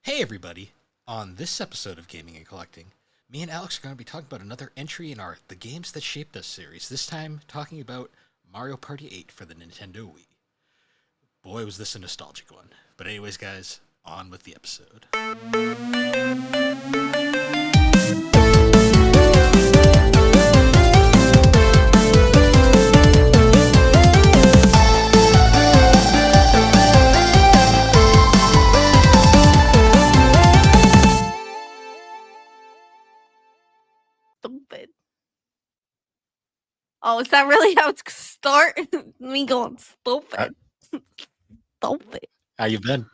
Hey everybody! On this episode of Gaming and Collecting, me and Alex are going to be talking about another entry in our The Games That Shaped Us series, this time talking about Mario Party 8 for the Nintendo Wii. Boy, was this a nostalgic one. But anyways, guys, on with the episode. Stupid. Oh, is that really how it's gonna start? Me going stupid. Stupid. How you been?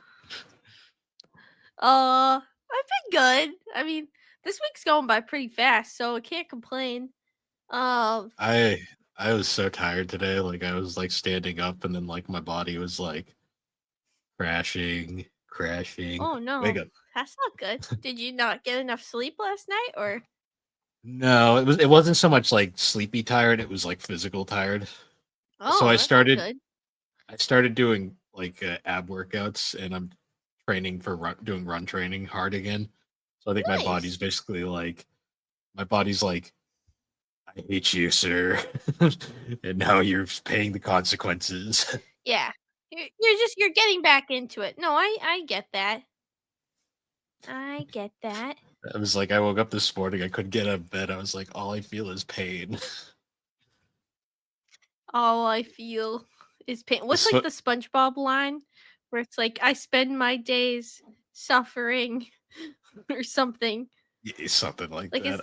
I've been good. I mean, this week's going by pretty fast, so I can't complain. I was so tired today. Like I was like standing up, and then like my body was like crashing. Oh no, Wake up! that's not good. Did you not get enough sleep last night, or? No, it wasn't so much like sleepy tired. It was like physical tired. Oh, So that's not good. I started doing like ab workouts, and I'm training for doing run training hard again. So I think Nice. my body's like, I hate you, sir, and now you're paying the consequences. Yeah, you're getting back into it. No, I get that. I get that. I was like, I woke up this morning, I couldn't get out of bed. I was like, all I feel is pain. All I feel is pain. What's like the SpongeBob line where it's like, I spend my days suffering or something? Yeah, something like Like that. it's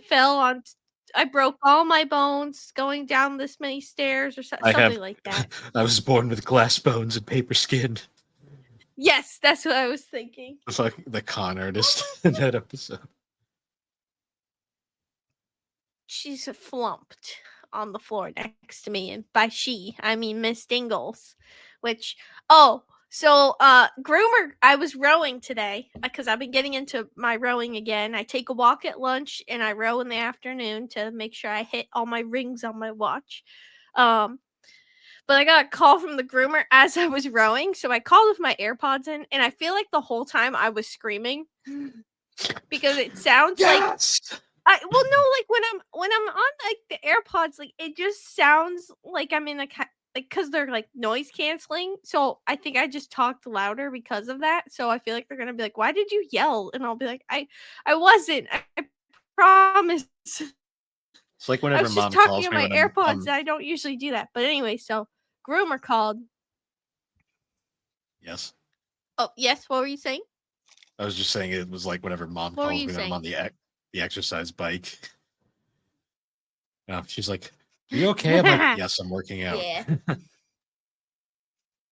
the I broke all my bones going down this many stairs or something like that. I was born with glass bones and paper skin. Yes, that's what I was thinking. It's like the con artist in that episode. She's flumped on the floor next to me, and by she I mean Miss Dingles, which groomer, I was rowing today because I've been getting into my rowing again. I take a walk at lunch and I row in the afternoon to make sure I hit all my rings on my watch. But I got a call from the groomer as I was rowing, so I called with my AirPods in, and I feel like the whole time I was screaming because it sounds yes! like when I'm on like the AirPods, like it just sounds like I'm in like because they're like noise canceling. So I think I just talked louder because of that. So I feel like they're gonna be like, "Why did you yell?" And I'll be like, "I wasn't. I promise." It's like I whenever was mom just talking calls on me my when AirPods. I don't usually do that, but anyway. So groomer called. Yes. Oh yes, what were you saying? I was just saying it was like whenever mom What were calls you me when I'm on saying? the exercise bike. She's like, "Are you okay?" I'm like, "Yes, I'm working out." Yeah.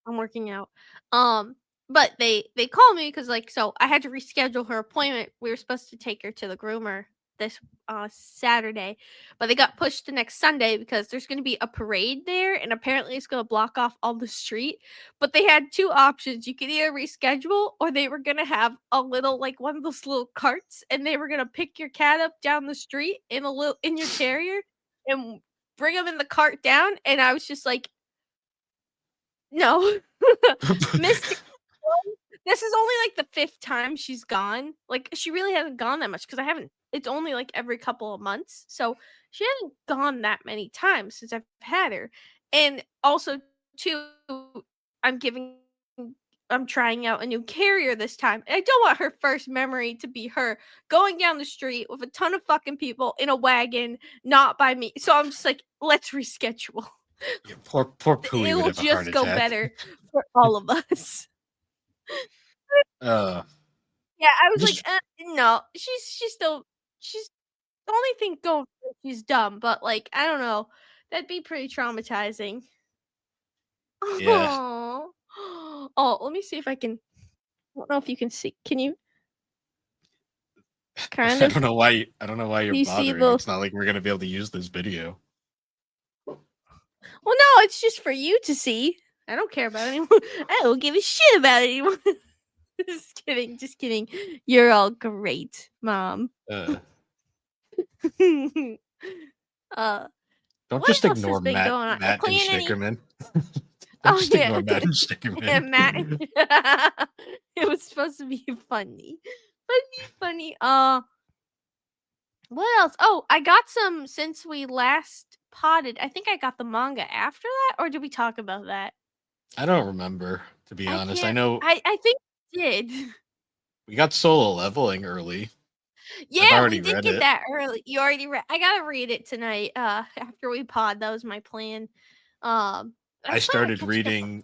I'm working out. But they called me because so I had to reschedule her appointment. We were supposed to take her to the groomer this Saturday, but they got pushed to next Sunday because there's going to be a parade there, and apparently it's going to block off all the street. But they had two options: you could either reschedule, or they were going to have a little like one of those little carts, and they were going to pick your cat up down the street in your terrier and bring him in the cart down. And I was just like, no. Mr. This is only like the fifth time she's gone. Like she really hasn't gone that much because I haven't. It's only like every couple of months, so she hasn't gone that many times since I've had her. And also, too, I'm giving. I'm trying out a new carrier this time. And I don't want her first memory to be her going down the street with a ton of fucking people in a wagon, not by me. So I'm just like, let's reschedule. Yeah, poor Pooey It would will have a heart just go attack. better for all of us. Yeah, I was Just like, no, she's the only thing going for her, she's dumb, but like I don't know, that'd be pretty traumatizing. yeah. Oh, oh, let me see if I can. I don't know if you can see. Can you? Kind I of. don't know why you're You see bothering. the? It's not like we're gonna be able to use this video. Well, no, it's just for you to see. I don't care about anyone. I don't give a shit about anyone. Just kidding, just kidding. You're all great, Mom. Don't What just else has ignore been going on? Matt and Playing any? Schnickerman. Oh Just yeah, ignore Matt and Sticker yeah, Man. Matt. It was supposed to be funny, funny. What else? Oh, I got some since we last potted. I think I got the manga after that, or did we talk about that? I don't remember, to be I honest. I can't. know I think we did. we got Solo Leveling early. I've Yeah, we already did read get it. that early. You already read. I gotta read it tonight. After we pod, that was my plan. I I plan on started catching up. reading.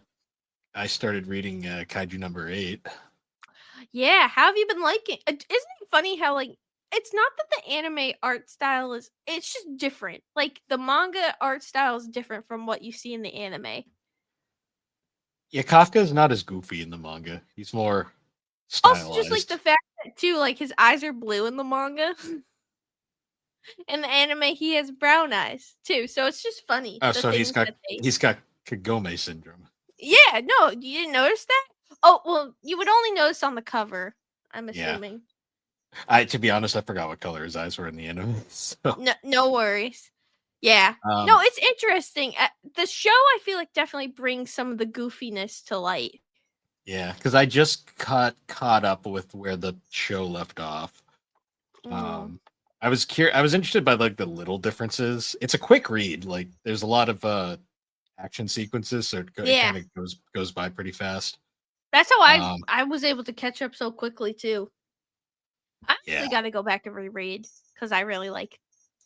I started reading Kaiju number 8. Yeah, how have you been liking? Isn't it funny how like it's not that the anime art style is. It's just different. Like the manga art style is different from what you see in the anime. Yeah, Kafka's not as goofy in the manga. He's more Also, just like the stylized. fact that too, like his eyes are blue in the manga. In the anime, he has brown eyes too. So it's just funny Oh, the so things that they. he's got Kagome syndrome. Yeah, no, you didn't notice that? Oh, well, you would only notice on the cover, I'm Yeah. assuming. To be honest, I forgot what color his eyes were in the anime. So No worries. Yeah. No, um it's interesting. The show, I feel like, definitely brings some of the goofiness to light. yeah, because I just caught up with where the show left off. Mm. I was interested by like the little differences. It's a quick read. Like there's a lot of action sequences, so it Yeah. kind of goes by pretty fast. That's how Um, I was able to catch up so quickly, too. I yeah, actually got to go back and reread because I really like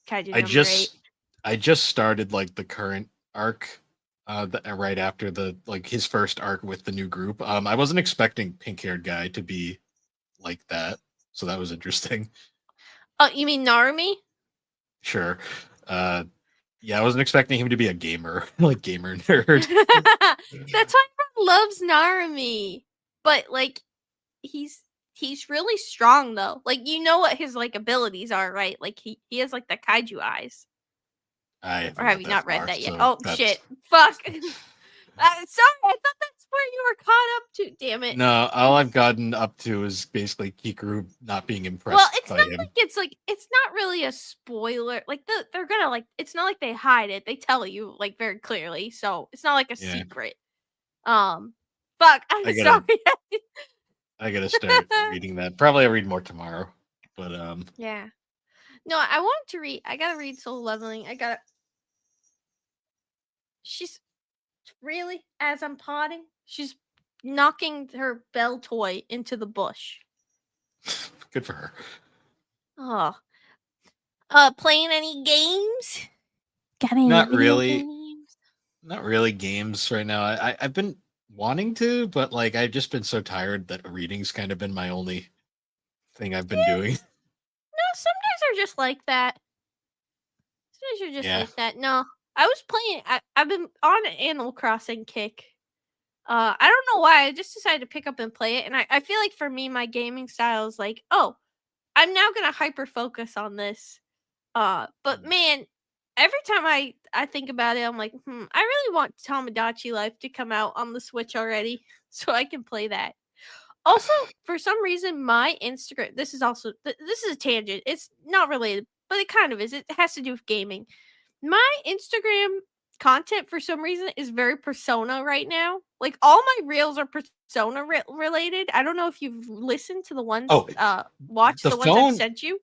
Kaiju I number 8. just I just started like the current arc, right after the like his first arc with the new group. I wasn't expecting pink haired guy to be like that, so that was interesting. Oh, you mean Narumi? Sure. Uh, yeah, I wasn't expecting him to be a gamer, like gamer nerd. That's why everyone loves Narumi. But like he's really strong though. Like you know what his like abilities are, right? Like he has like the kaiju eyes. I Or haven't have got you that not read far, that yet? so Oh that's shit. Fuck. Sorry, I thought that's where you were caught up to. Damn it. no. All I've gotten up to is basically Kikuru not being Well, impressed it's by not him. like it's not really a spoiler. Like they're gonna like it's not like they hide it. They tell you like very clearly. So it's not like a Yeah, secret. Fuck, I I'm gotta sorry. I gotta start reading that. Probably I'll read more tomorrow. But Yeah. No, I want to read. I gotta read Soul Leveling. I gotta. She's really as I'm potting. She's knocking her bell toy into the bush. good for her. Oh. Playing any games? Got any Not video really. games? Not really games right now. I've been wanting to, but like I've just been so tired that reading's kind of been my only thing I've been doing. No, some days are just like that. Some days are just Yeah. like that. No, I was playing. I've been on an Animal Crossing kick. I don't know why. I just decided to pick up and play it, and I feel like for me, my gaming style is like, oh, I'm now gonna hyper focus on this. But man, every time I think about it, I'm like, I really want Tomodachi Life to come out on the Switch already, so I can play that. Also, for some reason, my Instagram. This is also this is a tangent. It's not related, but it kind of is. It has to do with gaming. My Instagram content for some reason is very Persona right now. Like all my reels are Persona related. I don't know if you've listened to the ones Oh, watched the the ones I've phone sent you.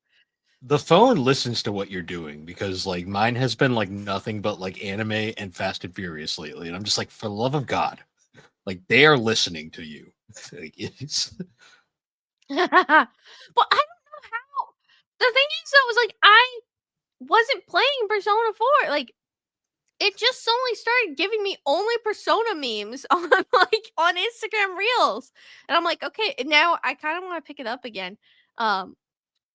the phone listens to what you're doing because like mine has been like nothing but like anime and Fast and Furious lately, and I'm just like, for the love of God, like they are listening to you. Like, Well, I don't know how. The thing is, though, was like I wasn't playing Persona 4. Like it just suddenly started giving me only Persona memes on like on Instagram Reels, and I'm like, okay, now I kind of want to pick it up again. Um,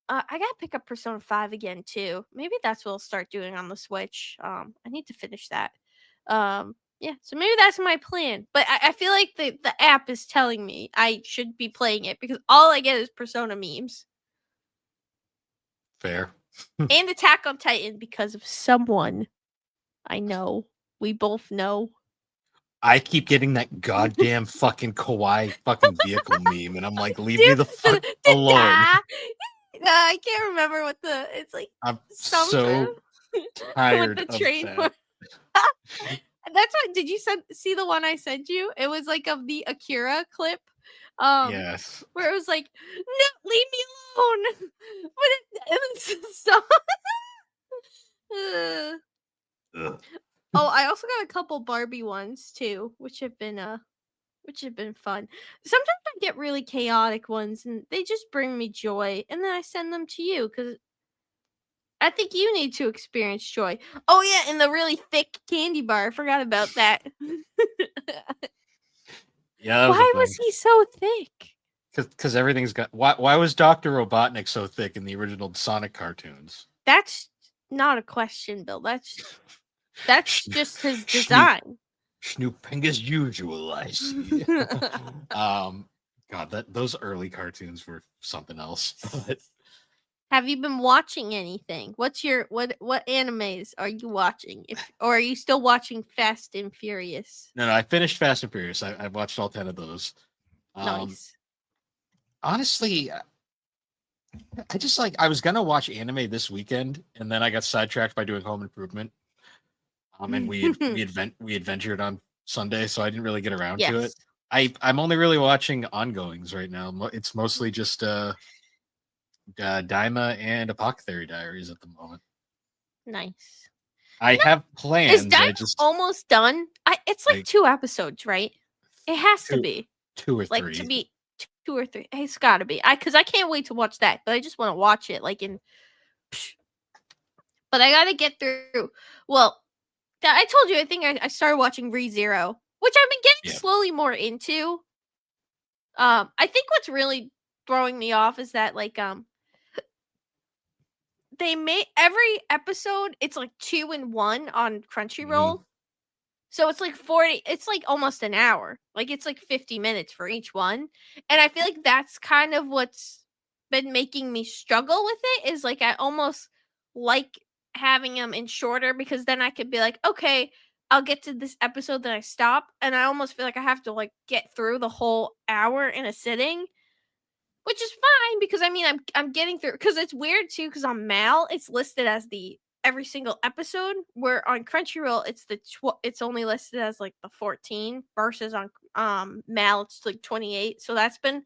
I gotta pick up Persona 5 again too. Maybe that's what I'll start doing on the Switch. I need to finish that. Yeah, so maybe that's my plan. But I feel like the app is telling me I should be playing it because all I get is Persona memes fair. and Attack on Titan because of someone I know. We both know. I keep getting that goddamn fucking kawaii fucking vehicle meme, and I'm like, leave me Dude, the fuck alone. I can't remember what it's like I'm something so with tired the of train. that. That's what. Did you see the one I sent you? It was like of the Akira clip, Yes. where it was like, "No, leave me alone." But it's so. Ugh. Oh, I also got a couple Barbie ones too, which have been fun. Sometimes I get really chaotic ones, and they just bring me joy, and then I send them to you because I think you need to experience joy. Oh yeah, and the really thick candy bar. I forgot about that. Yeah, that was a Why thing. was he so thick? Because everything's got. Why was Dr. Robotnik so thick in the original Sonic cartoons? That's not a question, Bill. That's just his Snoop design. Snooping as usual, I see. God, those early cartoons were something else. But Have you been watching anything? What's your what animes are you watching? Or are you still watching Fast and Furious? no, I finished Fast and Furious. I watched all 10 of those. Nice. Honestly, I just I was gonna watch anime this weekend, and then I got sidetracked by doing Home Improvement. And we adventured on Sunday, so I didn't really get around to it. Yes. I'm only really watching ongoings right now. It's mostly just Daima and Apothecary Diaries at the moment. Nice. I have Is plans. I Diamond just almost done? It's like like 2 episodes, right? It has to two be. two or Like to three. be 2 or 3. It's got to be. Cuz I can't wait to watch that, but I just want to watch it like in but I got to get through. Well, I told you I think I started watching ReZero, which I've been getting Yeah. slowly more into. I think what's really throwing me off is that they made every episode it's like 2 in 1 on Crunchyroll. Mhm. So it's like 40 it's like almost an hour. Like it's like 50 minutes for each one. And I feel like that's kind of what's been making me struggle with it is like I almost like having them in shorter because then I could be like, okay, I'll get to this episode then I stop and I almost feel like I have to like get through the whole hour in a sitting, which is fine because I mean I'm getting through because it's weird too because on Mal it's listed as the every single episode where on Crunchyroll it's only listed as like the 14 versus on Mal it's like 28, so that's been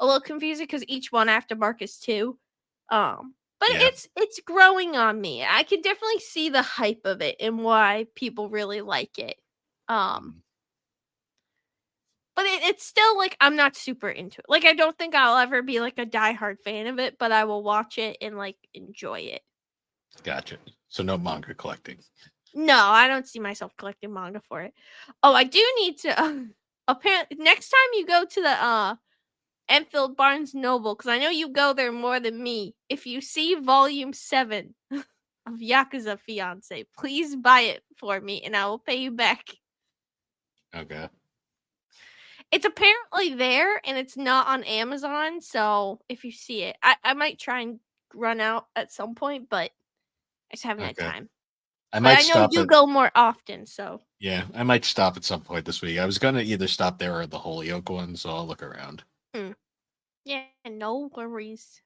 a little confusing because each one I have to mark as 2. But Yeah. it's growing on me. I can definitely see the hype of it and why people really like it. Um Mhm. but it's still like I'm not super into it. Like I don't think I'll ever be like a diehard fan of it, but I will watch it and like enjoy it. Gotcha. So no manga collecting. No, I don't see myself collecting manga for it. Oh, I do need to. Apparently, next time you go to the Enfield Barnes Noble, because I know you go there more than me. If you see Volume 7 of Yakuza Fiance, please buy it for me, and I will pay you back. Okay. It's apparently there and it's not on Amazon, so if you see it, I might try and run out at some point, but I just haven't had Okay. time. I But might I know stop you at go more often, so I might stop at some point this week. I was gonna either stop there or the Holyoke one, so I'll look around. yeah, no worries.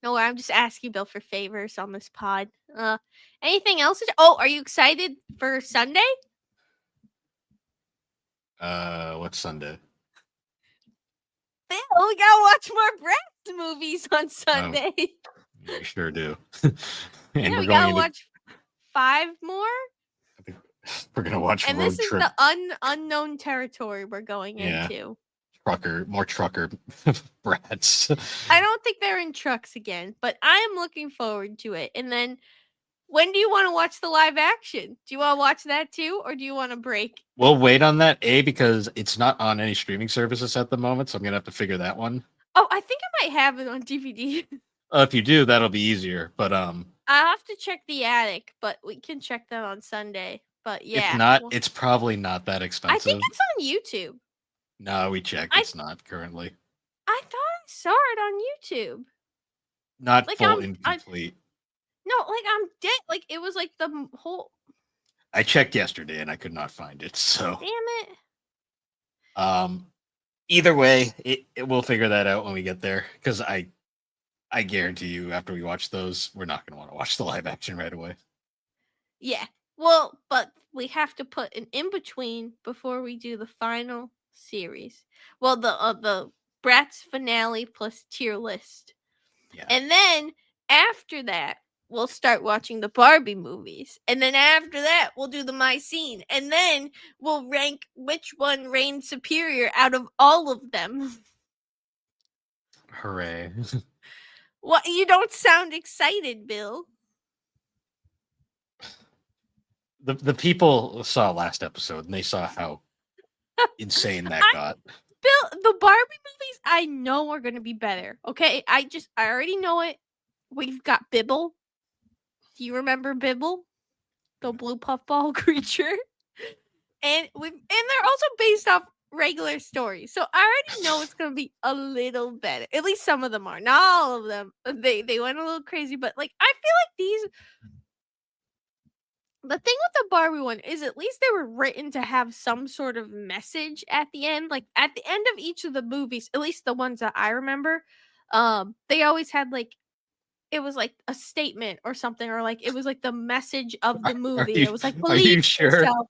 No, I'm just asking Bill for favors on this pod. Anything else? Oh, are you excited for Sunday? What's Sunday? Bill, we gotta watch more Bratz movies on Oh, Sunday. we sure do. Yeah, And we're we going gotta into watch 5 more. I think we're gonna watch And this Road is Trip. the unknown territory we're going Yeah, into. more trucker brats. I don't think they're in trucks again, but I am looking forward to it. And then when do you want to watch the live action? Do you want to watch that too, or do you want to break? We'll wait on that, because it's not on any streaming services at the moment, so I'm gonna have to figure that one. Oh, I think I might have it on DVD. If you do, that'll be easier. But I'll have to check the attic, but we can check that on Sunday. But if yeah, not, well, it's probably not that I think expensive. it's on YouTube. No, we checked. I It's not currently. I thought I saw it on YouTube. Not Like full I'm I incomplete. no, like I'm dead. Like it was like the whole. I checked yesterday and I could not find it. So Damn it. um either way, it we'll figure that out when we get there. Because I guarantee you after we watch those, we're not gonna want to watch the live action right away. Yeah. Well, but we have to put an in between before we do the final series. Well, the Bratz finale plus tier list. Yeah. And then after that, we'll start watching the Barbie movies. And then after that, we'll do the My Scene. And then we'll rank which one reigns superior out of all of them. Hooray. What? You don't sound excited, Bill. The people saw last episode and they saw how insane that got. Bill, the Barbie movies I know are going to be better. Okay? I already know it. We've got Bibble. Do you remember Bibble? The blue puffball creature? And they're also based off regular stories. So I already know it's gonna be a little better. At least some of them are. Not all of them. They went a little crazy, but like I feel like these the thing with the Barbie one is at least they were written to have some sort of message at the end. Like at the end of each of the movies, at least the ones that I remember, they always had like it was like a statement or something, or like it was like the message of the movie. It was like Are you believe sure? yourself.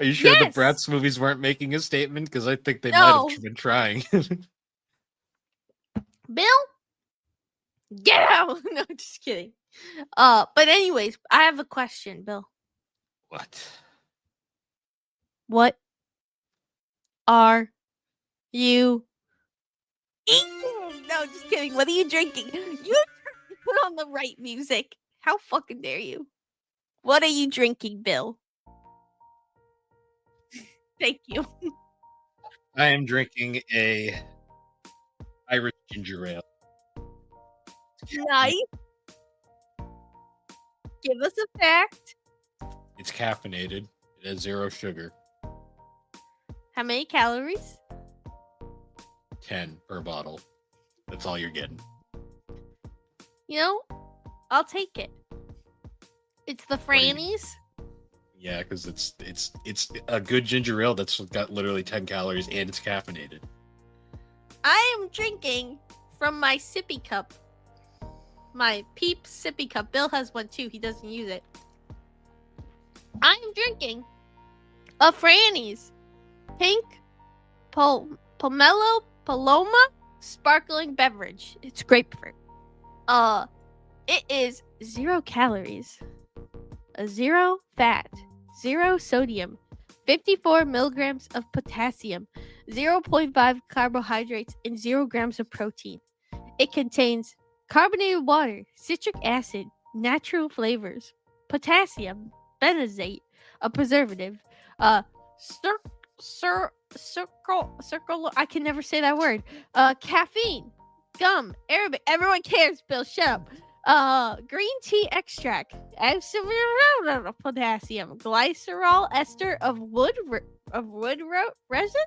Are you sure the Yes. Bratz movies weren't making a statement? Because I think they might No. have been trying. Bill, get out. No, just kidding. But anyways, I have a question, Bill. What? What are you eating? No, just kidding. What are you drinking? You put on the right music. How fucking dare you? What are you drinking, Bill? Thank you. I am drinking a Irish ginger ale. Nice. Give us a fact. It's caffeinated. It has 0 sugar. How many calories? 10 per bottle. That's all you're getting. You know, I'll take it. It's the Frannies. Yeah, because it's a good ginger ale that's got literally 10 calories and it's caffeinated. I am drinking from my sippy cup. My Peeps sippy cup. Bill has one too. He doesn't use it. I am drinking a Franny's pink pomelo paloma sparkling beverage. It's grapefruit. It is 0 calories, 0 fat, 0 sodium, 54 milligrams of potassium, 0.5 carbohydrates, and 0 grams of protein. It contains carbonated water, citric acid, natural flavors, potassium, benzoate, a preservative, circle, I can never say that word, caffeine, gum, Arabic, everyone cares, Bill, shut up, green tea extract, potassium, glycerol ester of wood resin.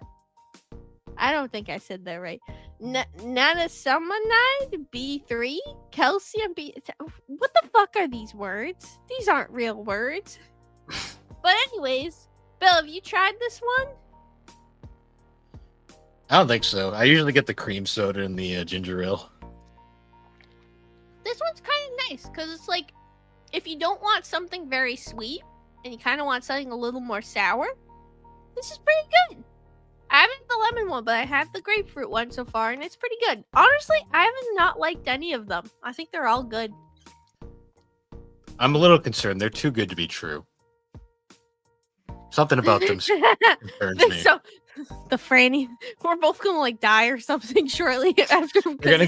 I don't think I said that right. Niacinamide B3, calcium B. What the fuck are these words? These aren't real words. But anyways, Bill, have you tried this one? I don't think so. I usually get the cream soda and the ginger ale. This one's kind of nice because it's like if you don't want something very sweet and you kind of want something a little more sour, this is pretty good. I haven't had the lemon one, but I have the grapefruit one so far, and it's pretty good. Honestly, I haven't not liked any of them. I think they're all good. I'm a little concerned. They're too good to be true. Something about them concerns me. So, the Franny, we're both gonna like die or something shortly after. They're gonna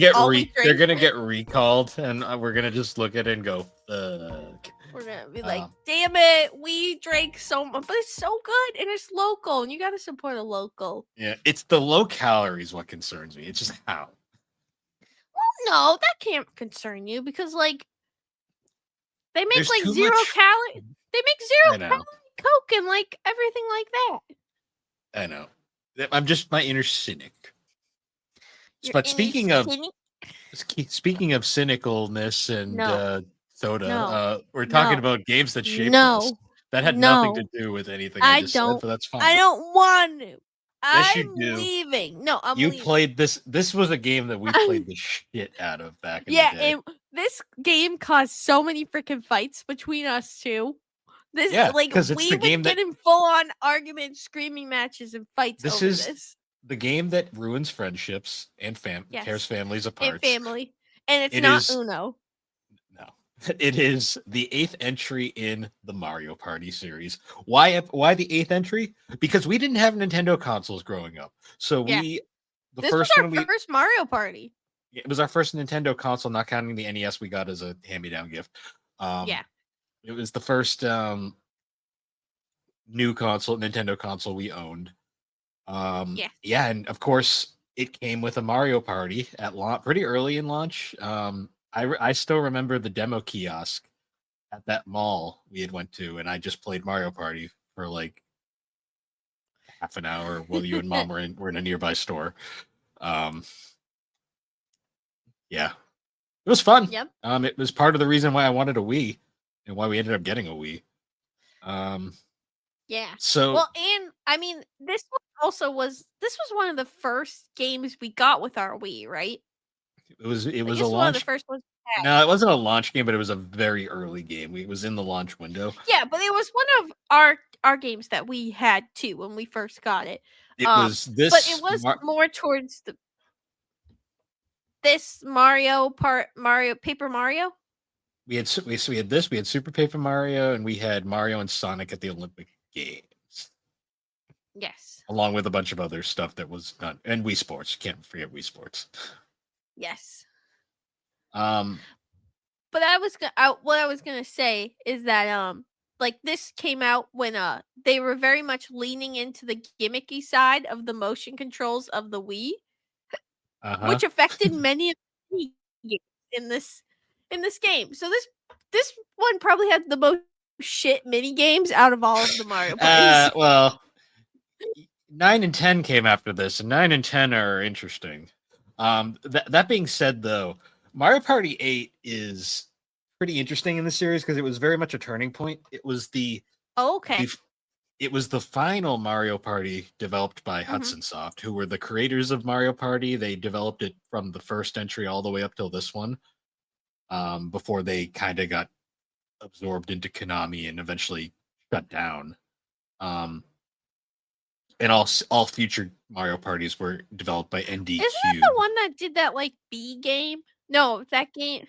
get recalled, and we're gonna just look at it and go, "Fuck." We're gonna be like, "Damn it, we drank so much, but it's so good and it's local, and you gotta support a local." Yeah, it's the low calories what concerns me. It's just how. Well, no, that can't concern you because like they make There's like too 0 much- calorie. They make 0 calorie Coke and like everything like that. I know. I'm just my inner cynic. Your But inner speaking of cynicalness and soda, we're talking about games that shaped us. That had nothing to do with anything I just said, but that's fine. I don't want to. Yes, you I'm do. leaving. No, I'm You leaving. played this. This was a game that we played the shit out of back in the day. Yeah, this game caused so many freaking fights between us two. This Yeah, like because it's we the would game that get in full on arguments, screaming matches, and fights this over is this. the game that ruins friendships and tears Yes, families and apart. family, and it's It not is Uno. no, it is the eighth entry in the Mario Party series. Why the eighth entry? Because we didn't have Nintendo consoles growing up, so Yeah, the this was first one our first Mario Party. it was our first Nintendo console, not counting the NES we got as a hand-me-down gift. Yeah, It was the first new console, Nintendo console we owned. yeah. Yeah, and of course, it came with a Mario Party at launch, pretty early in launch. I still remember the demo kiosk at that mall we had went to, and I just played Mario Party for like half an hour while you and mom were in a nearby store. Um, yeah, it was fun. Yep. It was part of the reason why I wanted a Wii and why we ended up getting a Wii. Um, Yeah. so Well, and I mean, this was one of the first games we got with our Wii, right? it Like was a this was one of the launch. first ones we had. No, it wasn't a launch game, but it was a very early game. It was in the launch window. Yeah, but it was one of our games that we had too when we first got it. It was But it this was more towards this Mario Paper Mario. we had this, we had Super Paper Mario, and we had Mario and Sonic at the Olympic Games, Yes. along with a bunch of other stuff that was not, and Wii Sports. You can't forget Wii Sports. Yes. Um, But what I was gonna say is that like this came out when they were very much leaning into the gimmicky side of the motion controls of the Wii, uh-huh. which affected many of the games in this game. So this one probably had the most shit mini games out of all of the Mario parties. Well, 9 and 10 came after this, and 9 and 10 are interesting. That being said, though, Mario Party 8 is pretty interesting in the series because it was very much a turning point. It was Okay. it was the final Mario Party developed by Hudson Soft, who were the creators of Mario Party. They developed it from the first entry all the way up till this one, before they kind of got absorbed into Konami and eventually shut down. And all future Mario parties were developed by ND Isn't that Cube. the one that did that like B game? No, that game.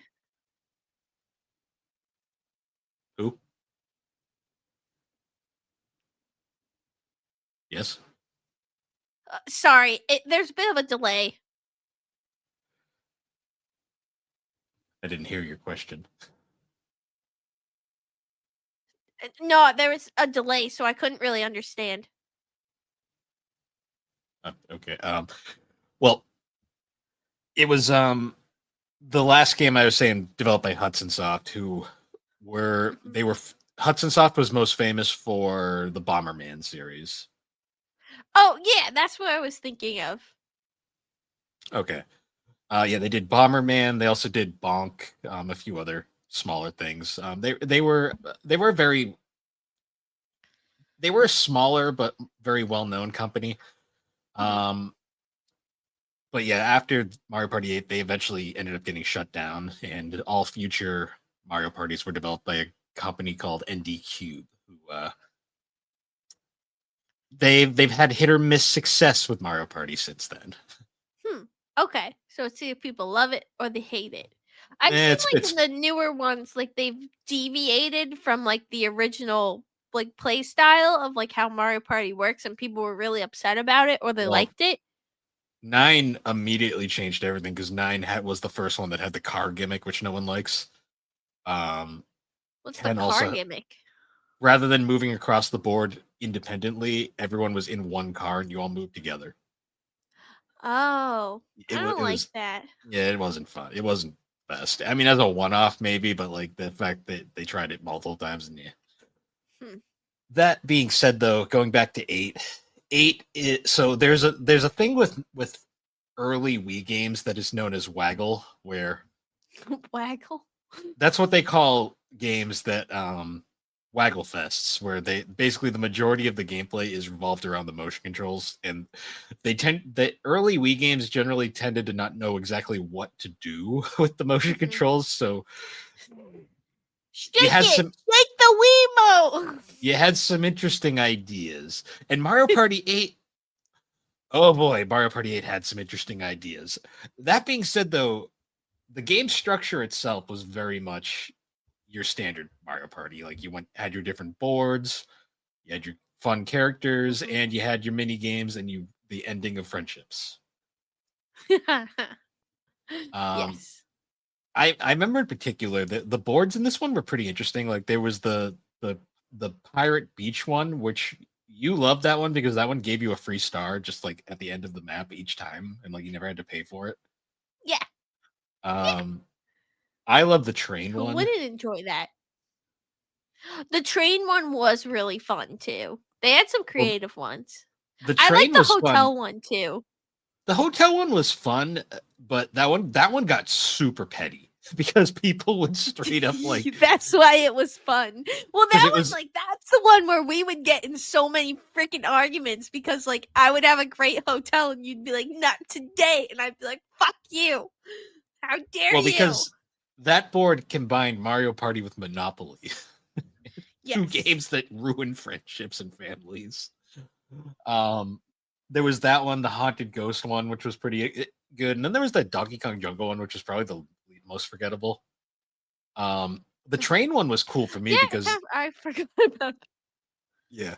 Who? Yes. Sorry, there's a bit of a delay. I didn't hear your question. No, there was a delay, so I couldn't really understand. Okay. Well, it was the last game I was saying developed by Hudson Soft, who were they were Hudson Soft was most famous for the Bomberman series. Oh yeah, that's what I was thinking of. Okay. Yeah, they did Bomberman. They also did Bonk, a few other smaller things. They were a smaller but very well known company. Um, but yeah, after Mario Party 8, they eventually ended up getting shut down, and all future Mario parties were developed by a company called ND Cube, who they've had hit or miss success with Mario Party since then. Okay, so see if people love it or they hate it. I've seen It's like in the newer ones, like they've deviated from like the original like play style of like how Mario Party works, and people were really upset about it or they well, liked it. 9 immediately changed everything because 9 was the first one that had the car gimmick, which no one likes. What's the 10 car also, gimmick? rather than moving across the board independently, everyone was in one car and you all moved together. Oh, I don't It like was that. Yeah, it wasn't fun. It wasn't best. I mean, as a one-off maybe, but like the fact that they tried it multiple times and yeah. Hmm. That being said, though, going back to 8, so there's a thing with early Wii games that is known as waggle, where Waggle. that's what they call games that waggle fests, where they basically the majority of the gameplay is revolved around the motion controls, and the early Wii games generally tended to not know exactly what to do with the motion controls, so you had Shake some the Wiimote. you had some interesting ideas. And Mario Party 8, oh boy, Mario Party 8 had some interesting ideas. That being said, though, the game structure itself was very much your standard Mario Party. Like you had your different boards, you had your fun characters, Mhm. and you had your mini games and the ending of friendships. Um, Yes. I remember in particular that the boards in this one were pretty interesting. Like there was the Pirate Beach one, which you loved that one because that one gave you a free star just like at the end of the map each time, and like you never had to pay for it. Yeah. Um, I love the train Who one. wouldn't enjoy that? The train one was really fun too. They had some Well, creative ones. the I like train the was fun. hotel one too. The hotel one was fun, but that one got super petty because people would straight up like That's why it was fun. Well, because that it was was like that's the one where we would get in so many freaking arguments because like I would have a great hotel and you'd be like, "Not today," and I'd be like, "Fuck you! How dare well you!" because that board combined Mario Party with Monopoly, two Yes. games that ruin friendships and families. Um, there was that one, the Haunted Ghost one, which was pretty good, and then there was that Donkey Kong Jungle one, which was probably the most forgettable. The train one was cool for me Yeah, because I forgot about. yeah,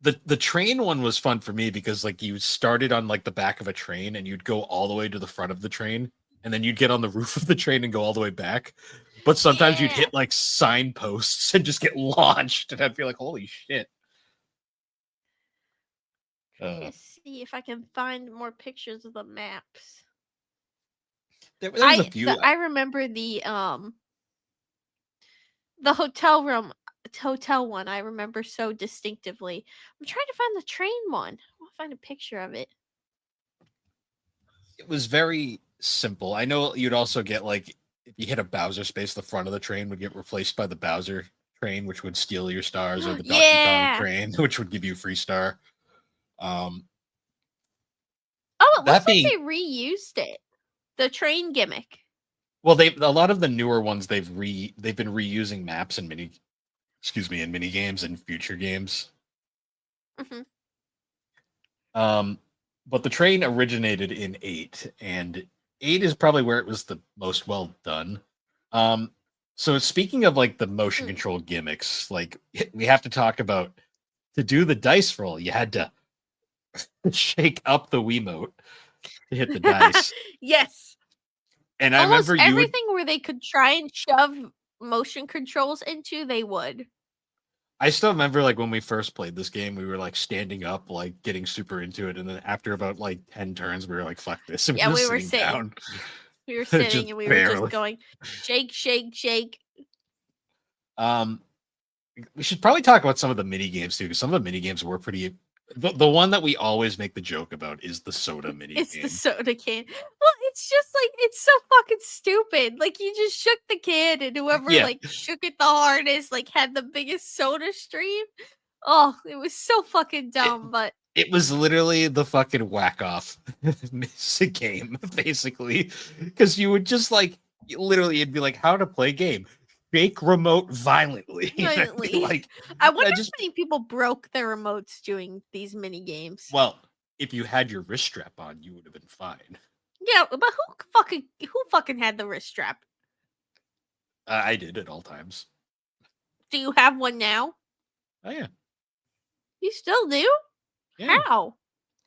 the train one was fun for me because like you started on like the back of a train and you'd go all the way to the front of the train and then you'd get on the roof of the train and go all the way back. But sometimes you'd Yeah. hit like signposts and just get launched, and I'd be like, "Holy shit!" Trying Uh, to see if I can find more pictures of the maps. there was a few. I remember the hotel one I remember so distinctively. I'm trying to find the train one. I'll find a picture of it. It was very simple. I know you'd also get like if you hit a Bowser space, the front of the train would get replaced by the Bowser train, which would steal your stars, or the Donkey Kong Yeah. train, which would give you a free star. Um, Oh, it looks that like being they reused it. The train gimmick. well, they a lot of the newer ones they've been reusing maps and mini games and future games. Hmm. Um, but the train originated in 8, and 8 is probably where it was the most well done. Um, so speaking of like the motion Mm. control gimmicks, like we have to talk about to do the dice roll, you had to shake up the Wiimote to hit the dice. Yes. And I Almost remember you would everything where they could try and shove motion controls into, they would. I still remember like when we first played this game, we were like standing up, like getting super into it, and then after about like 10 turns, we were like, "Fuck this!" And Yeah, we're we just were sitting sitting. down, We were sitting just and we were just barely. going shake, shake, shake. Um, we should probably talk about some of the mini games too, because some of the mini games were pretty. The one that we always make the joke about is the soda mini It's the game. soda can. Well, it's just like it's so fucking stupid. Like you just shook the can and whoever Yeah, like shook it the hardest like had the biggest soda stream. Oh, it was so fucking it, dumb, but it was literally the fucking whack off game, basically, because you would just like literally, it'd be like how to play game. Shake remote violently. And I'd be violently. like, I wonder I how just many people broke their remotes doing these mini games. well, if you had your wrist strap on, you would have been fine. Yeah, but who fucking had the wrist strap? I did at all times. Do you have one now? Oh yeah, You still do? yeah. How?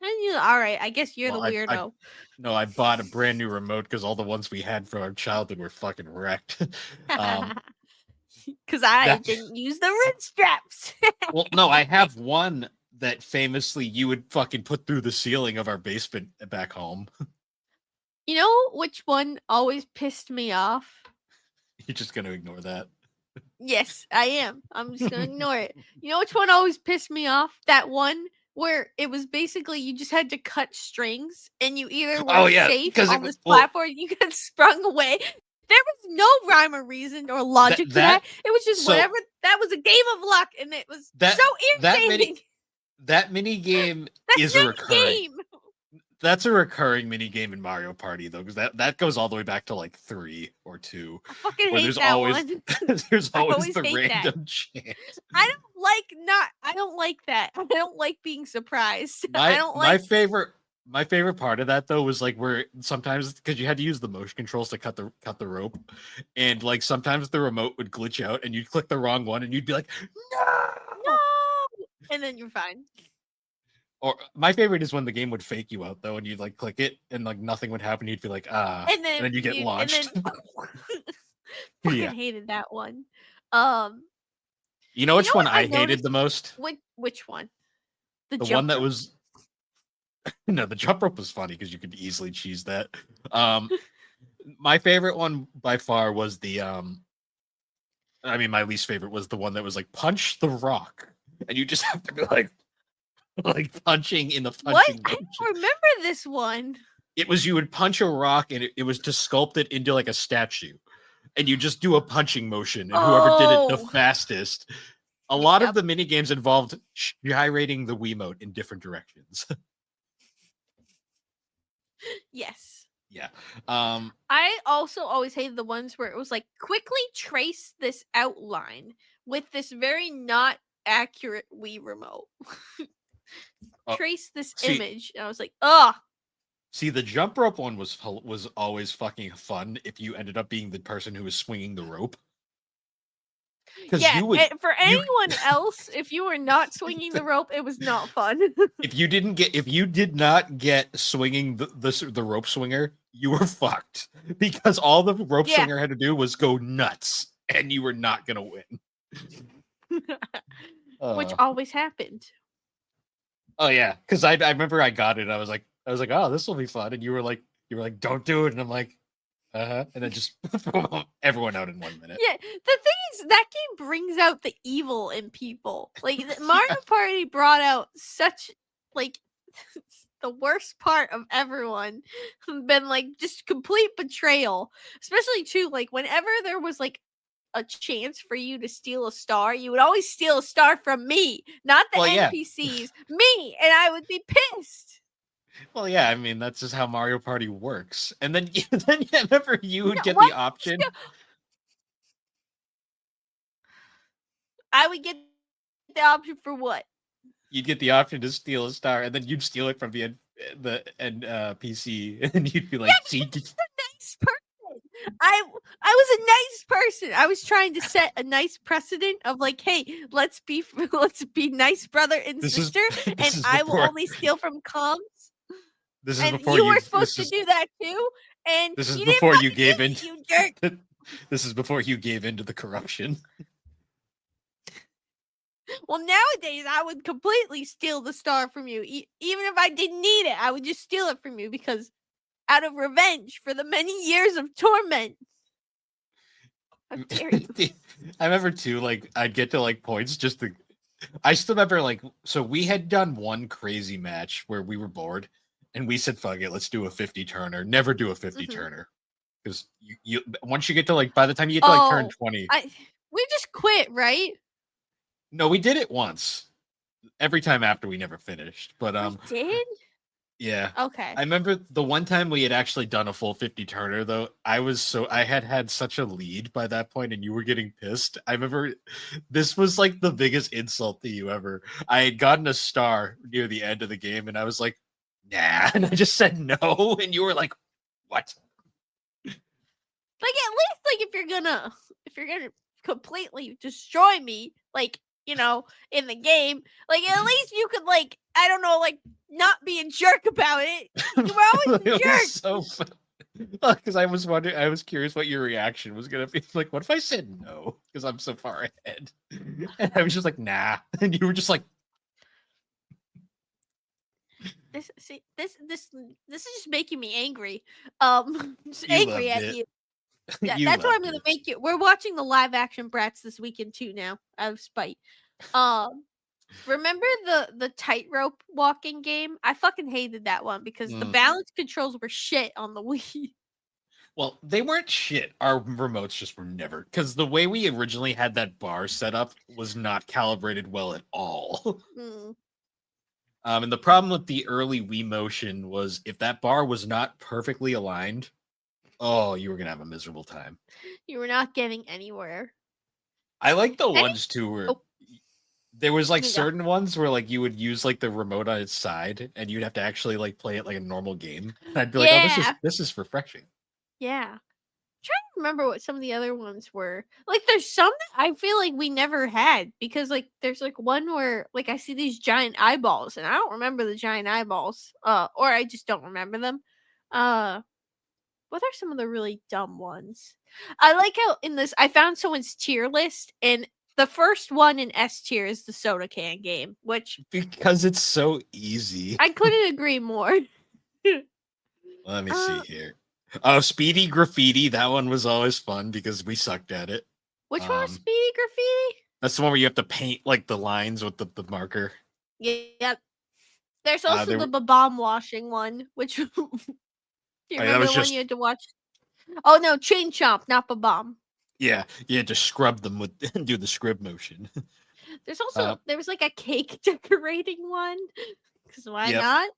And you all right, I guess you're Well, the I weirdo. no, I bought a brand new remote because all the ones we had from our childhood were fucking wrecked. um, Because I that didn't use the wrist straps. well, no, I have one that famously you would fucking put through the ceiling of our basement back home. You know which one always pissed me off? You're just gonna ignore that. Yes, I am. I'm just gonna ignore it. You know which one always pissed me off? That one where it was basically you just had to cut strings and you either were Oh yeah, safe because it on was this well platform, you got sprung away. There was no rhyme or reason or logic to that. that It was just so whatever. That was a game of luck, and it was that so that mini irritating. that mini game That's is a not a recurring. game. That's a recurring mini game in Mario Party though, because that goes all the way back to like 3 or 2, I fucking where hate there's that always one. there's I always always the hate that. random chance. I don't like that. I don't like being surprised. I My don't my like favorite my favorite part of that though was like where sometimes because you had to use the motion controls to cut the rope, and like sometimes the remote would glitch out and you'd click the wrong one and you'd be like, no. no, and then you're fine. Or my favorite is when the game would fake you out though, and you'd like click it and like nothing would happen. You'd be like, And and then you get launched. fucking Yeah. hated that one. Um, You know you know which one what I I hated noticed? the most? Which one? The The one jump that rope. was no, the jump rope was funny because you could easily cheese that. Um, my favorite one by far was my least favorite was the one that was like punch the rock, and you just have to be like punching in the What? punching I motion. don't remember this one. It was you would punch a rock and it was to sculpt it into like a statue, and you just do a punching motion, and whoever did it the Oh, fastest. A lot of yep. the mini games involved gyrating the Wiimote in different directions. Yes. Yeah. I also always hated the ones where it was like quickly trace this outline with this very not accurate Wii remote. Uh, Trace this see, image. And I was like, ugh. see, the jump rope one was always fucking fun if you ended up being the person who was swinging the rope. Because Yeah, you would for you anyone else, if you were not swinging the rope, it was not fun. if you did not get swinging the rope swinger, you were fucked because all the rope Yeah. swinger had to do was go nuts, and you were not gonna win. Which always happened. Oh yeah, because I remember I got it. I was like, oh, this will be fun, and you were like, don't do it, and I'm like, and then just everyone out in 1 minute. Yeah, the thing is, that game brings out the evil in people. Like Mario Party brought out such like the worst part of everyone, been like just complete betrayal. Especially too, like whenever there was like a chance for you to steal a star, you would always steal a star from me, not the Well, yeah. NPCs, me, and I would be pissed. Well, yeah, I mean that's just how Mario Party works. And then, then remember you would No, get what? the option. I would get the option for what? You'd get the option to steal a star, and then you'd steal it from the PC, and you'd be like, Yeah, "See, because I'm a nice person. I was a nice person. I was trying to set a nice precedent of like, hey, let's be nice brother and this is sister, this and is I will before only steal from comms. this is And before you you were supposed to do that too, and this is you didn't before you fucking gave do in. it, you jerk. This is before you gave in to the corruption. Well, nowadays I would completely steal the star from you, even if I didn't need it. I would just steal it from you because out of revenge for the many years of torment. How dare you? I remember too, like I'd get to like points just to. I still remember like so we had done one crazy match where we were bored, and we said, "Fuck it, let's do a 50 turner." Never do a 50 turner because you once you get to like by the time you get to like turn 20, we just quit, right? no, we did it once. Every time after we never finished, but We did. yeah. Okay. I remember the one time we had actually done a full 50 turner though. I had such a lead by that point and you were getting pissed. I remember this was like the biggest insult to you ever. I had gotten a star near the end of the game and I was like, "Nah." And I just said no and you were like, "What?" Like at least like if you're gonna completely destroy me, like, you know, in the game, like at least you could like, I don't know, like not be a jerk about it. You were always a It jerk. was so fun. Because I was wondering, I was curious what your reaction was gonna be. Like, what if I said no? Because I'm so far ahead. And I was just like, "Nah," and you were just like, This is just making me angry. Just "You angry loved at it." you. You That's what I'm loved gonna it. make you. We're watching the live action Bratz this weekend too now, out of spite. Remember the tightrope walking game? I fucking hated that one because the balance controls were shit on the Wii. Well, they weren't shit. Our remotes just were never because the way we originally had that bar set up was not calibrated well at all. And the problem with the early Wii motion was if that bar was not perfectly aligned, oh, you were gonna have a miserable time. You were not getting anywhere. I like the Any ones too where oh, there was like you go. certain ones where like you would use like the remote on its side and you'd have to actually like play it like a normal game. And I'd be like, oh, Yeah. this is refreshing. Yeah. Trying to remember what some of the other ones were. Like there's some that I feel like we never had because like there's like one where like I see these giant eyeballs and I don't remember the giant eyeballs. Or I just don't remember them. Uh what are some of the really dumb ones? I like how in this I found someone's tier list and the first one in S tier is the soda can game, which Because it's so easy. I couldn't agree more. Let me see uh here. Oh, Speedy Graffiti. That one was always fun because we sucked at it. which one was Um, Speedy Graffiti? that's the one where you have to paint like the lines with the marker. Yeah. There's also There, the bomb washing one, which do you oh, yeah, that remember was the one just you had to watch? Oh no, Chain Chomp, not bomb. yeah. You had to scrub them with do the scrub motion. There's also Uh, there was like a cake decorating one. Cause why yep. not?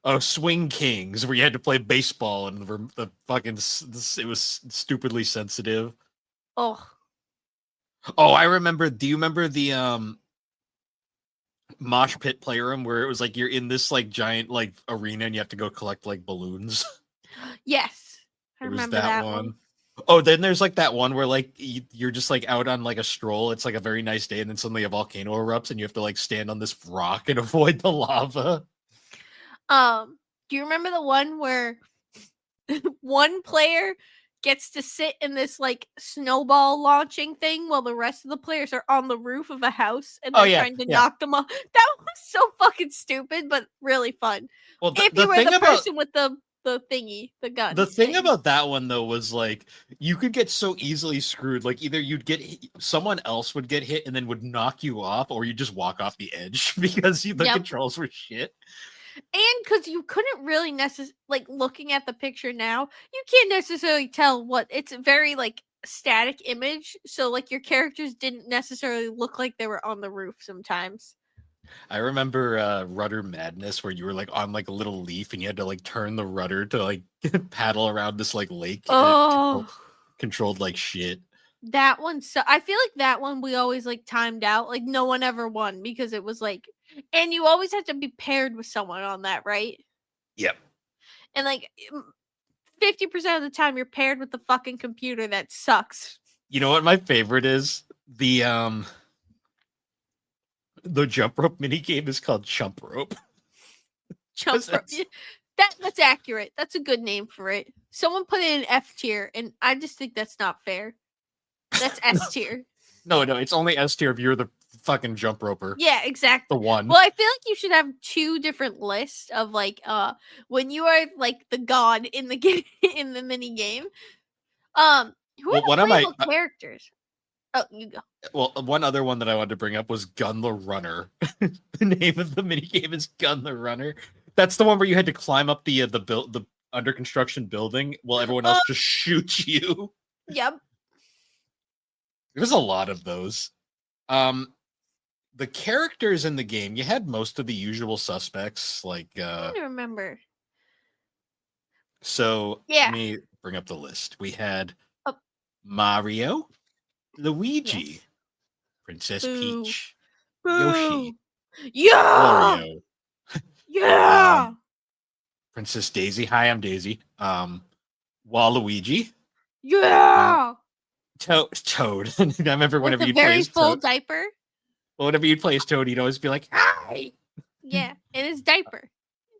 Oh, Swing Kings, where you had to play baseball and the fucking it was stupidly sensitive. Oh Oh, I remember. Do you remember the mosh pit playroom where it was like you're in this like giant like arena and you have to go collect like balloons? yes, I There was remember that that one. one. Oh, then there's like that one where like you're just like out on like a stroll. It's like a very nice day, and then suddenly a volcano erupts, and you have to like stand on this rock and avoid the lava. Do you remember the one where one player gets to sit in this like snowball launching thing while the rest of the players are on the roof of a house and Oh they're yeah, trying to yeah. knock them off. That was so fucking stupid, but really fun. Well, If the you were thing the about person with the thingy, the the gun thing thing. about that one though was like you could get so easily screwed. Like either you'd get someone else would get hit and then would knock you off, or you just walk off the edge because the Yep. controls were shit. And because you couldn't really necessarily like looking at the picture now, you can't necessarily tell what it's a very like static image. So like your characters didn't necessarily look like they were on the roof sometimes. I remember Rudder Madness where you were like on like a little leaf and you had to like turn the rudder to like paddle around this like lake and it Oh, controlled like shit. that one. So I feel like that one we always like timed out. Like no one ever won because it was like, and you always have to be paired with someone on that, right? Yep. And like 50% of the time you're paired with the fucking computer that sucks. You know what my favorite is? The jump rope mini game is called Chump Rope. Jump rope. That's accurate. That's a good name for it. Someone put it in F tier, and I just think that's not fair. That's S tier. No, it's only S tier if you're the fucking jump roper. Yeah, The exactly. one. Well, I feel like you should have two different lists of like when you are like the god in the game in the mini game. Who are Well, the one of my playable characters? Oh, you go. well, one other one that I wanted to bring up was Gun the Runner. The name of the mini game is Gun the Runner. That's the one where you had to climb up the under construction building while everyone else just shoots you. Yep. There's a lot of those. The characters in the game, you had most of the usual suspects. Like, I don't remember. so let Yeah. me bring up the list. We had Oh, Mario, Luigi, yes. Princess Boo. Peach, Yoshi, Boo. Yeah. Wario, Yeah. Princess Daisy. Hi, I'm Daisy. Waluigi, Yeah. Toad. I remember With whenever a you'd play very as full Toad. diaper. Well, whenever you'd play as Toad, he'd always be like, "Hi." Yeah, in his diaper.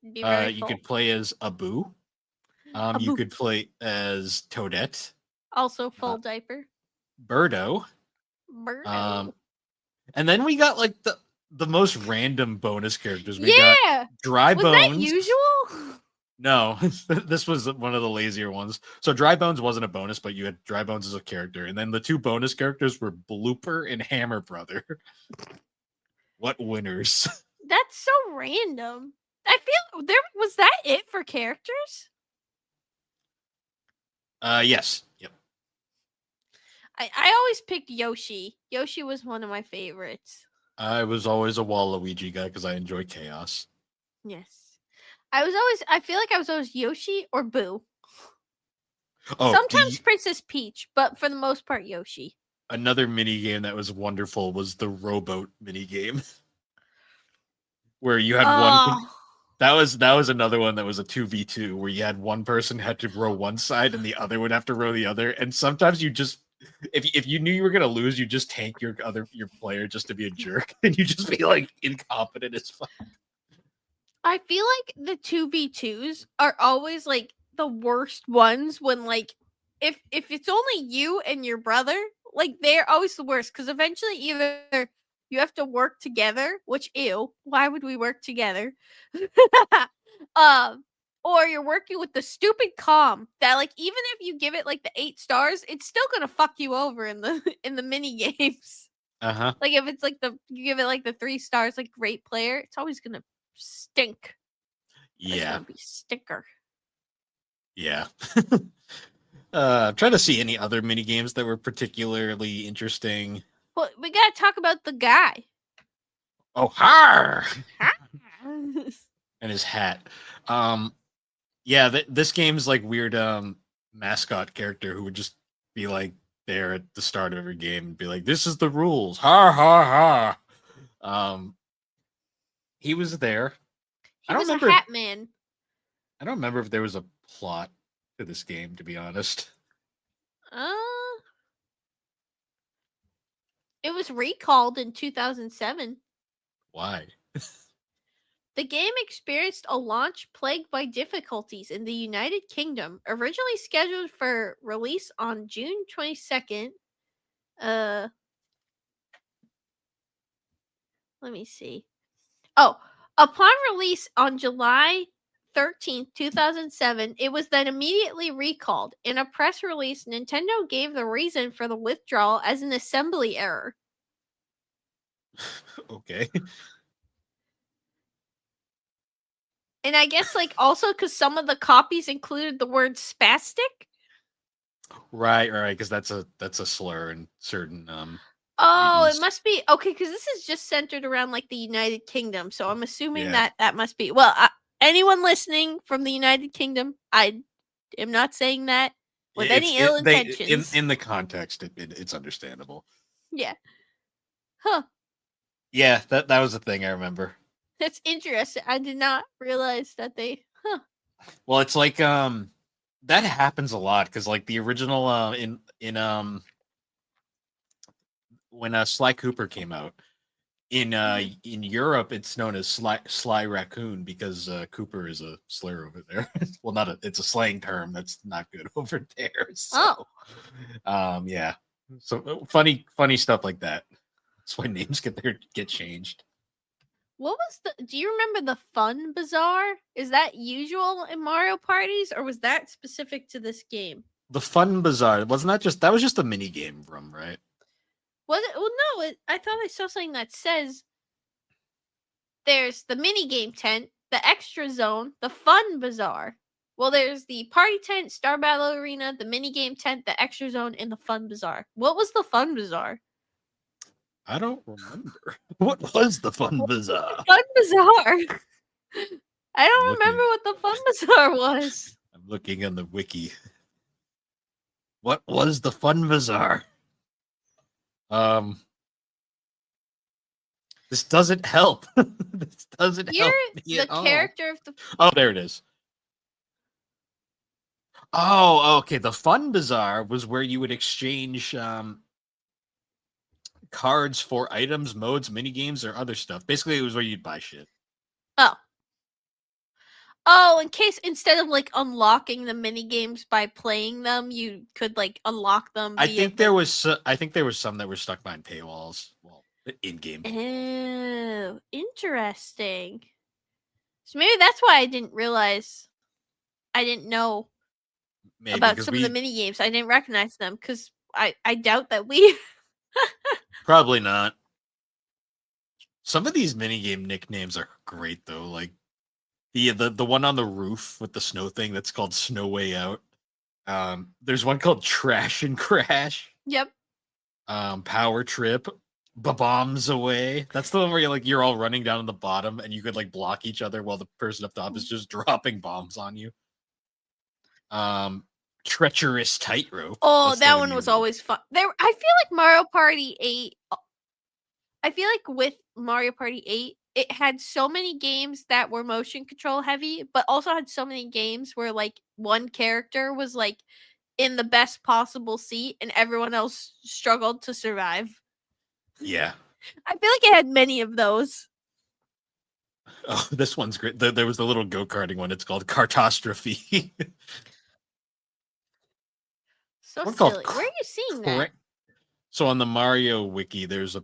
It'd be very You full. could play as Abu. A You boop. could play as Toadette, Also full diaper. Birdo. Birdo. And then we got like the most random bonus characters. We Yeah. got Dry Was Bones. that usual? No, this was one of the lazier ones. So Dry Bones wasn't a bonus, but you had Dry Bones as a character, and then the two bonus characters were Blooper and Hammer Brother. What winners? That's so random. I feel there was that it for characters? Yes. Yep. I always picked Yoshi. Yoshi was one of my favorites. I was always a Waluigi guy because I enjoy chaos. Yes. I feel like I was always Yoshi or Boo. Oh, Sometimes Princess Peach, but for the most part Yoshi. another mini game that was wonderful was the rowboat mini game, where you had one. Oh, That was another one that was a 2v2 where you had one person had to row one side and the other would have to row the other. And sometimes you just if you knew you were gonna lose, you just tank your player just to be a jerk and you just be like incompetent as fuck. I feel like the 2v2s are always like the worst ones when like if it's only you and your brother, like they're always the worst because eventually either you have to work together, which ew, why would we work together? um or you're working with the stupid calm that like even if you give it like the 8 stars, it's still gonna fuck you over in the in the mini games. Uh-huh. Like if it's like the you give it like the 3 stars, like great player, it's always gonna stink. It's Yeah. gonna be stinker. Yeah. I'm trying to see any other mini games that were particularly interesting. Well, we gotta talk about the guy. Oh, har! Oh, And his hat. Yeah, this game's like weird mascot character who would just be like there at the start of every game and be like, "This is the rules." Ha ha ha. He was there. I he don't was a remember. hat man. I don't remember if there was a plot to this game, to be honest. Uh, it was recalled in 2007. Why? The game experienced a launch plagued by difficulties in the United Kingdom, originally scheduled for release on June 22nd. Uh, let me see. Oh, upon release on July 13th, 2007, it was then immediately recalled. In a press release, Nintendo gave the reason for the withdrawal as an assembly error. Okay. And I guess, like, also because some of the copies included the word spastic. Right, because that's a slur in certain Oh, regions. it must be okay because this is just centered around like the United Kingdom. So I'm assuming Yeah. that must be anyone listening from the United Kingdom. I am not saying that with any ill intentions. In the context it's understandable. Yeah. Huh. Yeah, that was the thing I remember. That's interesting. I did not realize that they. Huh. Well, it's like that happens a lot because like the original in when Sly Cooper came out in Europe, it's known as Sly Raccoon because Cooper is a slur over there. Well, not it's a slang term that's not good over there. So, yeah. So funny stuff like that. That's why names get changed. What was the? Do you remember the Fun Bazaar? Is that usual in Mario parties, or was that specific to this game? The Fun Bazaar wasn't that was just a mini game room, right? Was it? Well, no. I thought I saw something that says there's the mini game tent, the extra zone, the Fun Bazaar. Well, there's the party tent, Star Battle Arena, the mini game tent, the extra zone, and the Fun Bazaar. What was the Fun Bazaar? I don't remember. What was the Fun Bazaar? Fun Bazaar. I don't remember what the Fun Bazaar was. I'm looking on the wiki. What was the Fun Bazaar? This doesn't help. This doesn't You're help. the character of the. Oh, there it is. Oh, okay. The Fun Bazaar was where you would exchange cards for items, modes, mini games, or other stuff. Basically, it was where you'd buy shit. Oh. Oh, in case instead of like unlocking the mini games by playing them, you could like unlock them. I think there was some that were stuck behind paywalls. Well, in game. Oh, interesting. So maybe that's why I didn't realize. I didn't know about some of the mini games. I didn't recognize them because I doubt that we. Probably not. Some of these mini game nicknames are great though. Like the one on the roof with the snow thing that's called Snow Way Out. There's one called Trash and Crash. Yep. Power Trip. bombs away. That's the one where you're all running down on the bottom and you could like block each other while the person up top is just dropping bombs on you. Um, treacherous tightrope. Oh, That's that the one new was one. always fun. I feel like Mario Party 8. I feel like with Mario Party 8, it had so many games that were motion control heavy, but also had so many games where like one character was like in the best possible seat and everyone else struggled to survive. Yeah. I feel like it had many of those. Oh, this one's great. There was the little go karting one. It's called Cartostrophe. So One called silly. Where are you seeing that? Cra- So on the Mario wiki, there's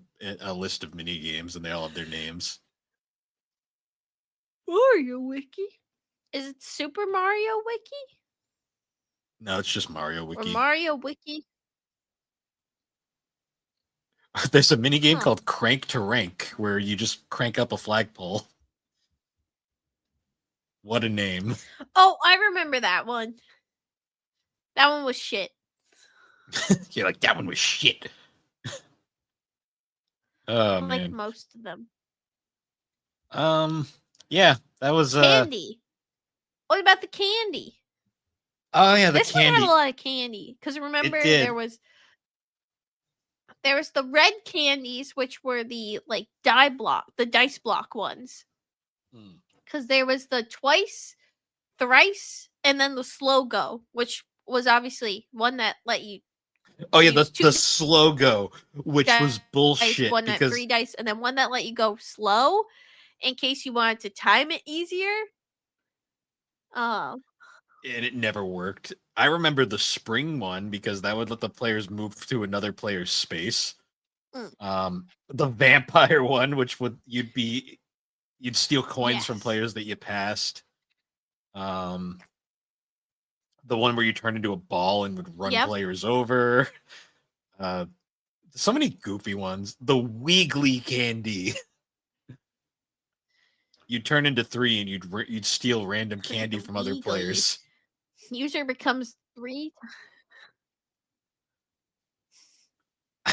a list of mini games, and they all have their names. Mario Wiki? Is it Super Mario Wiki? No, it's just Mario Or wiki. Mario Wiki? There's a mini game Huh. called Crank to Rank, where you just crank up a flagpole. What a name! Oh, I remember that one. That one was shit. You're like that one was shit. Oh Like man. most of them. Yeah, that was Candy. What about the candy? Oh yeah, the This one had a candy. lot of candy. Because It remember, did. there was the red candies, which were the like the dice block ones. Hmm. Because there was the twice, thrice, and then the slow go, which was obviously one that let you Oh yeah, use the two slow go, which was dice, bullshit one at because three dice, and then one that let you go slow in case you wanted to time it easier. Um, and it never worked. I remember the spring one because that would let the players move to another player's space. mm, The vampire one, which you'd steal coins from yes. players that you passed. Um, the one where you turn into a ball and would run Yep. players over. Uh, so many goofy ones. The Wiggly candy. You'd turn into three and you'd steal random candy The from other Weegly. players. User becomes 3.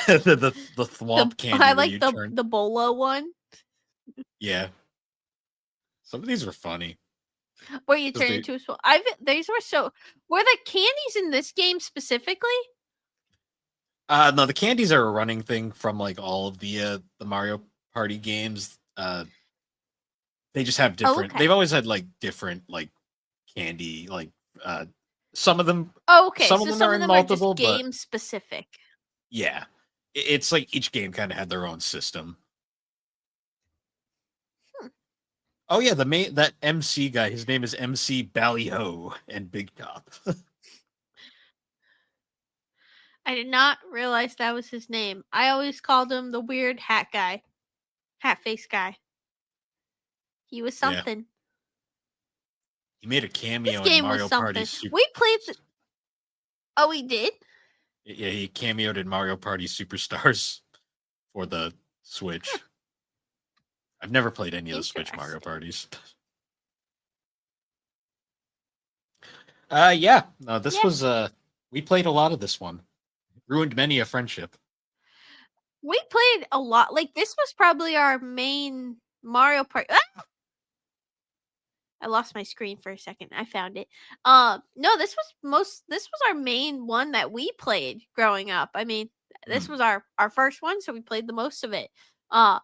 The thwomp candy I where like you turn. the Bolo one Yeah, some of these were funny where you because turn they. into a these were so were the candies in this game specifically? No, the candies are a running thing from like all of the Mario Party games. They just have Oh, different. okay. They've always had like different like candy. Like uh, some of them, Oh, okay. some of So them some are of in them are multiple, just but game specific. yeah, it's like each game kind of had their own system. Hmm. Oh yeah, the main that MC guy, his name is MC Ballyho and Big Top. I did not realize that was his name. I always called him the weird hat face guy. He was Yeah, something. he made a This cameo in game was Mario Party something. Super. We played. Oh, he did. Yeah, he cameoed in Mario Party Superstars for the Huh, Switch. I've never played any of the Switch Mario interesting. Parties. Yeah, no, this Yeah, was we played a lot of this one. Ruined many a friendship. we played a lot. Like this was probably our main Mario Party. Ah! I lost my screen for a second. I found it. No, this was our main one that we played growing up. I mean, this Hmm. was our first one, so we played the most of it.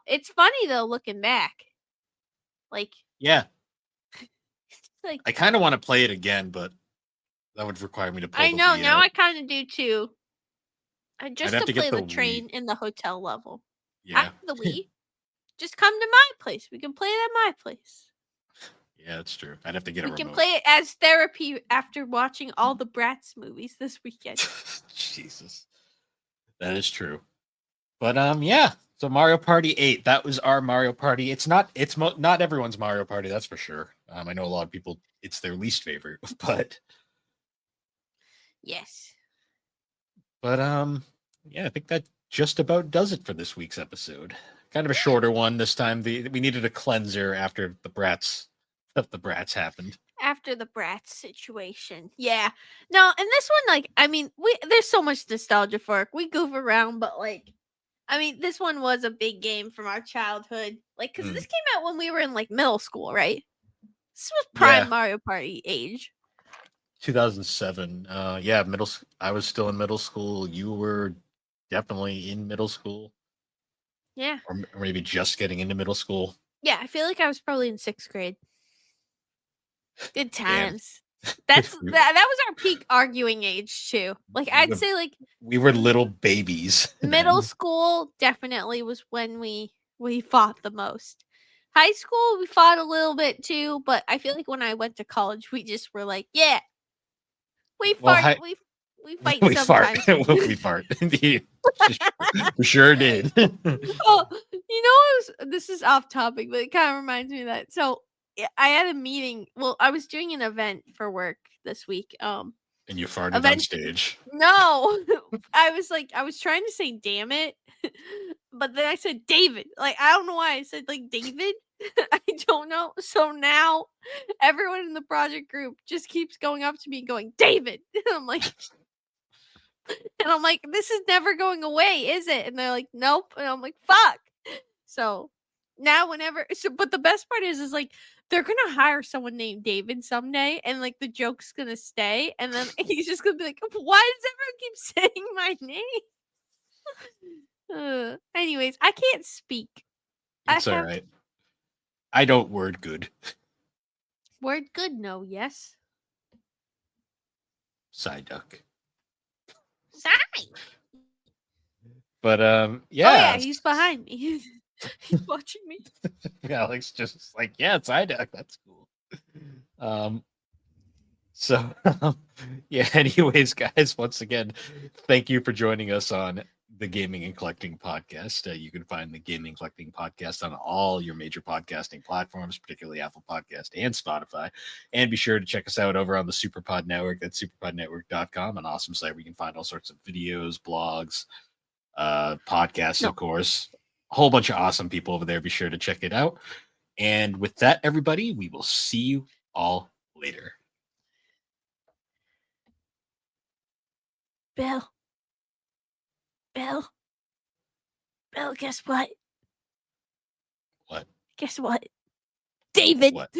It's funny though looking back. Like Yeah, like I kind of want to play it again, but that would require me to pull I the know Wii now out. I kind of do too. I'd Just have to to get play the the Wii. train in the hotel level. I Yeah, have the Wii. Just come to my place. We can play it at my place. yeah, that's true. I'd have to get a We can remote. play it as therapy after watching all the Bratz movies this weekend. Jesus, that is true. But yeah. So Mario Party 8, that was our Mario Party. Not everyone's Mario Party, that's for sure. I know a lot of people it's their least favorite, Yes. but yeah, I think that just about does it for this week's episode. Kind of a shorter one this time. We needed a cleanser after the brats happened. After the Bratz situation. Yeah. No, and this one, like, I mean, we there's so much nostalgia for it. We goof around, but like I mean, this one was a big game from our childhood. Like, because this Mm. came out when we were in like middle school, right? This was Yeah, prime Mario Party age. 2007. Yeah, I was still in middle school. You were definitely in middle school, Yeah. or maybe just getting into middle school. Yeah, I feel like I was probably in 6th grade. Good Damn. times. That we, was our peak arguing age too. Like I'd say like we were little babies. middle Then. school definitely was when we fought the most. High school we fought a little bit too, but I feel like when I went to college we just were like, yeah, we Well, fart we fight we fart. sometimes. We fart. Indeed. We sure did. Oh, I was this is off topic, but it kind of reminds me of that. So I had a meeting. Well, I was doing an event for work this week. And you farted on Event stage. No. I was trying to say damn it, but then I said David. Like I don't know why I said like David. I don't know. So now everyone in the project group just keeps going up to me going, David. And I'm like, this is never going away, is it? And they're like, nope. And I'm like, fuck. So now but the best part is like they're gonna hire someone named David someday, and like the joke's gonna stay, and then he's just gonna be like, why does everyone keep saying my name? Anyways, I can't speak. It's all right. I don't word good. Word good, no, yes. Side duck. Sorry. But yeah. Oh yeah, he's behind me. He's watching me. Alex just like, yeah, side duck. That's cool. So yeah, anyways, guys, once again, thank you for joining us on the Gaming and Collecting Podcast. You can find the Gaming and Collecting Podcast on all your major podcasting platforms, particularly Apple Podcast and Spotify. And be sure to check us out over on the Superpod Network. That's superpodnetwork.com, an awesome site where you can find all sorts of videos, blogs, podcasts, of course. A whole bunch of awesome people over there. Be sure to check it out. And with that, everybody, we will see you all later. Bill, guess what? What? Guess what? David. What?